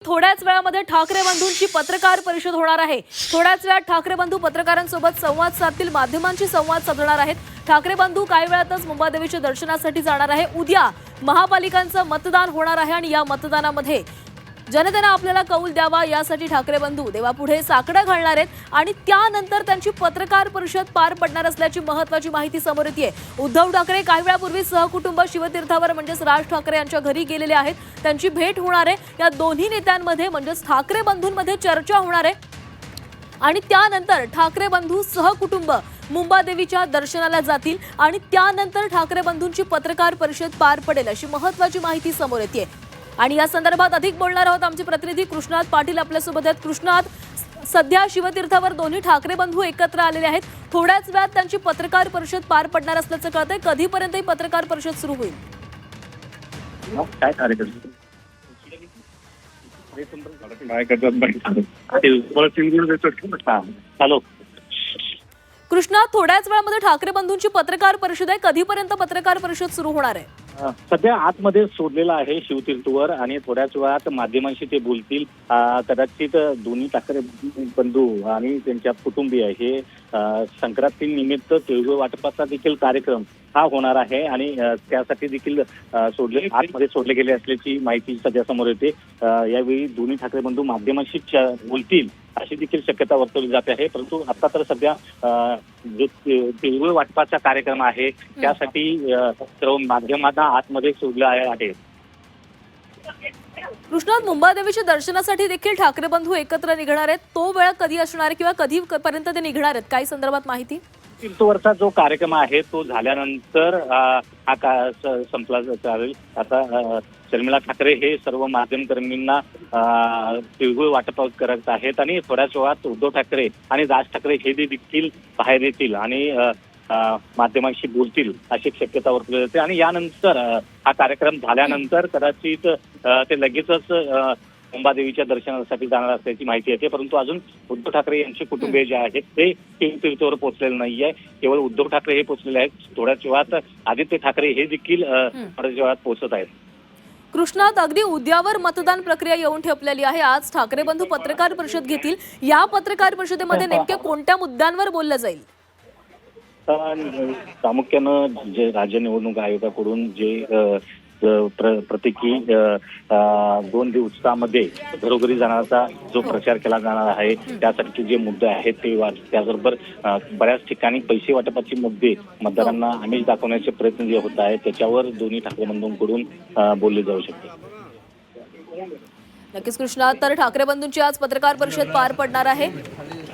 थोड्याच वेळामध्ये ठाकरे बंधूंची पत्रकार परिषद होणार आहे। थोड्याच वेळात ठाकरे बंधू पत्रकारांसोबत संवाद साधतील, माध्यमांशी संवाद साधणार आहेत। ठाकरे बंधू काही वेळातच मुंबादेवीच्या दर्शनासाठी जाणार आहे। उद्या महापालिकांचं मतदान होणार आहे आणि या मतदानामध्ये जनतेने आपल्याला कौल द्यावा यासाठी ठाकरे बंधू देवापुढे साकडं घालणार आहेत आणि त्यानंतर त्यांची पत्रकार परिषद पार पडणार असल्याची महत्त्वाची माहिती समोर येते। उद्धव ठाकरे काही वेळापूर्वी सहकुटुंब शिवतीर्थावर म्हणजेच राज ठाकरे यांच्या घरी गेलेले आहेत। त्यांची भेट होणार आहे। या दोन्ही नेत्यांमध्ये म्हणजेच ठाकरे बंधूंमध्ये चर्चा होणार आहे आणि त्यानंतर ठाकरे बंधू सहकुटुंब मुंबादेवीच्या दर्शनाला जातील आणि त्यानंतर ठाकरे बंधूंची पत्रकार परिषद पार पडेल अशी महत्त्वाची माहिती समोर येते। आणि या संदर्भात अधिक बोलणार आहोत आमचे प्रतिनिधी कृष्णात पाटील आपल्यासोबत आहेत। कृष्णात, सध्या शिवतीर्थावर दोन्ही ठाकरे बंधू एकत्र आलेले आहेत। थोड्याच वेळात त्यांची पत्रकार परिषद पार पडणार असल्याचं कळतंय। कधीपर्यंत ही पत्रकार परिषद सुरू होईल? हॅलो कृष्णा, थोड्याच वेळामध्ये ठाकरे बंधूंची पत्रकार परिषद आहे। कधीपर्यंत पत्रकार परिषद सुरू होणार आहे? सध्या आतमध्ये सोडलेला आहे शिवतीर्थवर आणि थोड्याच वेळात माध्यमांशी ते बोलतील। कदाचित दोन्ही ठाकरे बंधू आणि त्यांच्या कुटुंबीय हे संक्रांती निमित्त तिळगुळ वाटपाचा देखील कार्यक्रम हा होणार आहे आणि त्यासाठी देखील आतमध्ये सोडले गेले असल्याची माहिती सध्या समोर येते। यावेळी दोन्ही ठाकरे बंधू माध्यमांशी बोलतील अशी देखील शक्यता वर्तवली जाते आहे। परंतु आता तर सध्या जो तिळगुळ वाटपाचा कार्यक्रम आहे त्यासाठी सर्व माध्यमांना आतमध्ये सोडलं आहे। कृष्णात, मुंबादेवीच्या दर्शनासाठी देखील ठाकरे बंधू एकत्र निघणार आहेत। तो वेळ कधी असणार आहे किंवा कधीपर्यंत ते निघणार आहेत? काही संदर्भात माहिती? तीर्थवरचा जो कार्यक्रम आहे तो झाल्यानंतर हा संपला चालेल। आता शर्मिला ठाकरे हे सर्व माध्यमकर्मींना तिळगुळ वाटप करत आहेत आणि थोड्याच वेळात उद्धव ठाकरे आणि राज ठाकरे हे देखील बाहेर येतील आणि माध्यमांशी बोलतील अशी शक्यता वर्तवली जाते। आणि यानंतर हा कार्यक्रम झाल्यानंतर कदाचित ते लगेचच मुंबादेवीच्या दर्शनासाठी जाणार असल्याची माहिती येते। परंतु अजून उद्धव ठाकरे यांचे कुटुंबीय जे आहेत ते शिवतीर्थवर पोहोचलेले नाहीये। केवळ उद्धव ठाकरे हे पोहोचलेले आहेत। थोड्याच वेळात आदित्य ठाकरे हे देखील थोड्याच वेळात पोहोचत आहेत। कृष्णात, अगदी उद्यावर मतदान प्रक्रिया येऊन ठेपलेली आहे। आज ठाकरे बंधू पत्रकार परिषद घेतील। या पत्रकार परिषदेमध्ये नेमक्या कोणत्या मुद्द्यांवर बोललं जाईल? प्रामुख्यानं जे राज्य निवडणूक आयोगाकडून जे प्रत्येकी 2 दिवसामध्ये घरोघरी जाण्याचा जो प्रचार केला जाणार आहे त्यासाठी जे मुद्दे आहेत ते त्याचबरोबर बऱ्याच ठिकाणी पैसे वाटपाचे मुद्दे मतदारांना आमिष दाखवण्याचे प्रयत्न जे होत आहेत त्याच्यावर दोन्ही ठाकरे बंधूंकडून बोलले जाऊ शकते। नक्कीच कृष्णा, तर ठाकरे बंधूंची आज पत्रकार परिषद पार पडणार आहे।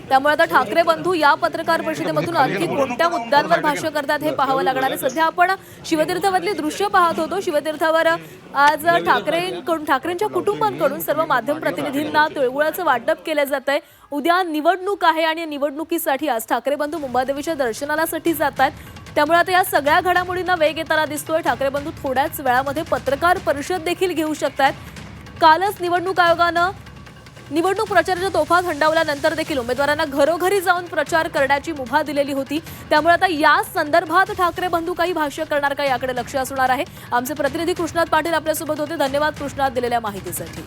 त्यामुळे आता ठाकरे बंधू या पत्रकार परिषदेमधून आणखी कोणत्या मुद्द्यांवर भाष्य करतात हे पाहावं लागणार आहे। सध्या आपण शिवतीर्थावरली दृश्य पाहत होतो। शिवतीर्थावर आज ठाकरेंच्या कुटुंबांकडून सर्व माध्यम प्रतिनिधींना तिळगुळाचं वाटप केलं जात आहे। उद्या निवडणूक आहे आणि निवडणुकीसाठी आज ठाकरे बंधू मुंबादेवीच्या दर्शनासाठी जात आहेत। त्यामुळे आता या सगळ्या घडामोडींना वेग येताना दिसतोय। ठाकरे बंधू थोड्याच वेळामध्ये पत्रकार परिषद देखील घेऊ शकतात। कालच निवडणूक आयोगानं निवडणूक प्रचाराच्या तोफा थंडावल्यानंतर देखील उमेदवारांना घरोघरी जाऊन प्रचार करण्याची मुभा दिलेली होती। त्यामुळे आता या संदर्भात ठाकरे बंधू काही भाष्य करणार का याकडे लक्ष असणार आहे। आमचे प्रतिनिधी कृष्णात पाटील आपल्यासोबत होते। धन्यवाद कृष्णात दिलेल्या माहितीसाठी।